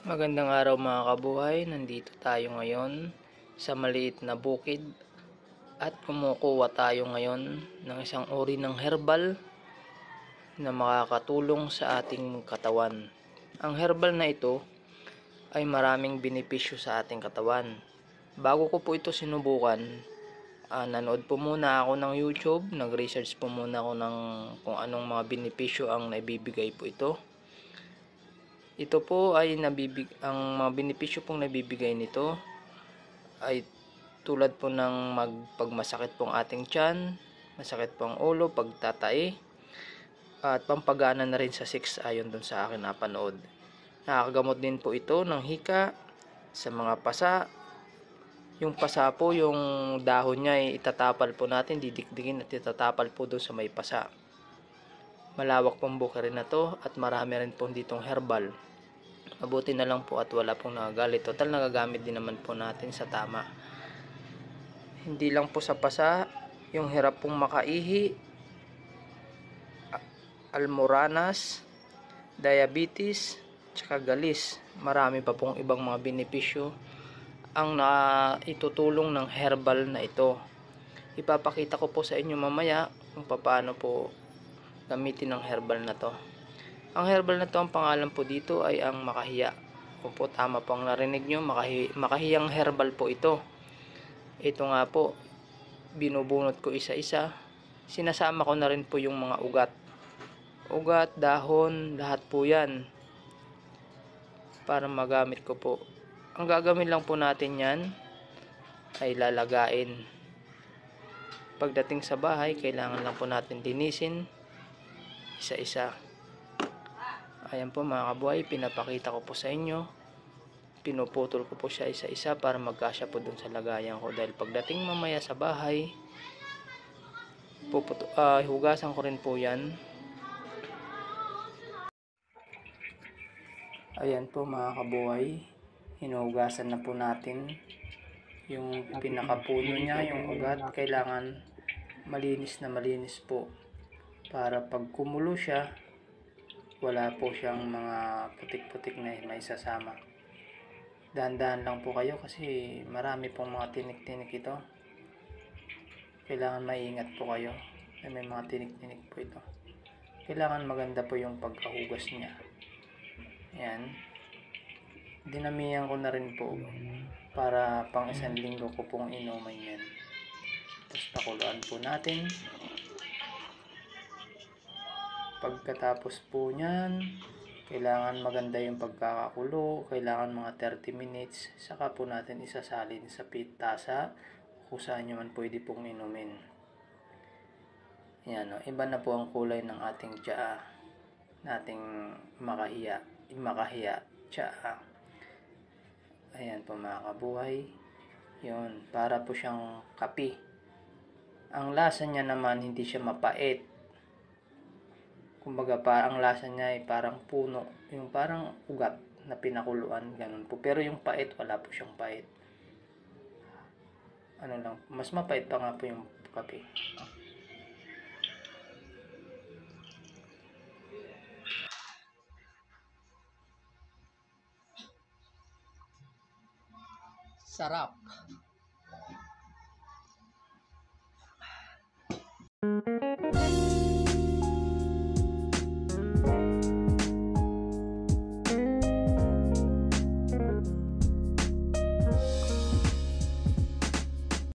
Magandang araw mga kabuhay, nandito tayo ngayon sa maliit na bukid at kumukuha tayo ngayon ng isang uri ng herbal na makakatulong sa ating katawan. Ang herbal na ito ay maraming benepisyo sa ating katawan. Bago ko po ito sinubukan, nanood po muna ako ng YouTube, nag-research po muna ako ng kung anong mga benepisyo ang naibibigay po ito. Ito po ay ang mga benepisyo pong nabibigay nito ay tulad po ng pagmasakit pong ating tiyan, masakit pong ulo, pagtatai, at pampagana na rin sa 6 ayon dun sa akin napanood. Nakakagamot din po ito ng hika, sa mga pasa. Yung pasa po, yung dahon niya ay itatapal po natin, didikdikin at itatapal po doon sa may pasa. Malawak pong buka rin na to at marami rin po ditong herbal. Mabuti na lang po at wala pong nagagalit. Total nagagamit din naman po natin sa tama. Hindi lang po sa pasa, yung hirap pong makaihi, almoranas, diabetes, tsaka galis. Marami pa pong ibang mga benepisyo ang naitutulong ng herbal na ito. Ipapakita ko po sa inyo mamaya kung paano po gamitin ng herbal na to. Ang herbal na to, ang pangalan po dito ay ang makahiya. Kung po tama po ang narinig nyo, makahiyang herbal po ito. Ito nga po, binubunot ko isa-isa. Sinasama ko na rin po yung mga ugat. Ugat, dahon, lahat po yan. Para magamit ko po. Ang gagamit lang po natin yan ay lalagain. Pagdating sa bahay, kailangan lang po natin linisin isa-isa. Ayan po mga kabuhay, pinapakita ko po sa inyo. Pinuputol ko po siya isa-isa para magkasya po dun sa lagayan ko. Dahil pagdating mamaya sa bahay, hugasan ko rin po yan. Ayan po mga kabuhay, hinugasan na po natin yung pinakapuno niya, yung ugat. Kailangan malinis na malinis po para pag kumulo siya, wala po siyang mga putik-putik na may sasama. Dahan-dahan lang po kayo kasi marami pong mga tinik-tinik ito. Kailangan maingat po kayo. May mga tinik-tinik po ito. Kailangan maganda po yung pagkahugas niya. Yan. Dinamihan ko na rin po para pang 1 linggo ko pong inuman yan. Tapos pakuluan po natin. Pagkatapos po niyan, kailangan maganda yung pagkakakulo, kailangan mga 30 minutes, saka po natin isasalin sa pitasa kung saan nyo man pwede pong inumin. Yan, iba na po ang kulay ng ating tsaa, nating makahiya tsaa. Ayan po mga kabuhay, yun, para po siyang kape. Ang lasa niya naman hindi siya mapait. Kumbaga ang lasa niya ay parang puno, yung parang ugat na pinakuluan, ganun po. Pero yung pait, wala po siyang pait. Ano lang, mas mapait pa nga po yung kape. Sarap.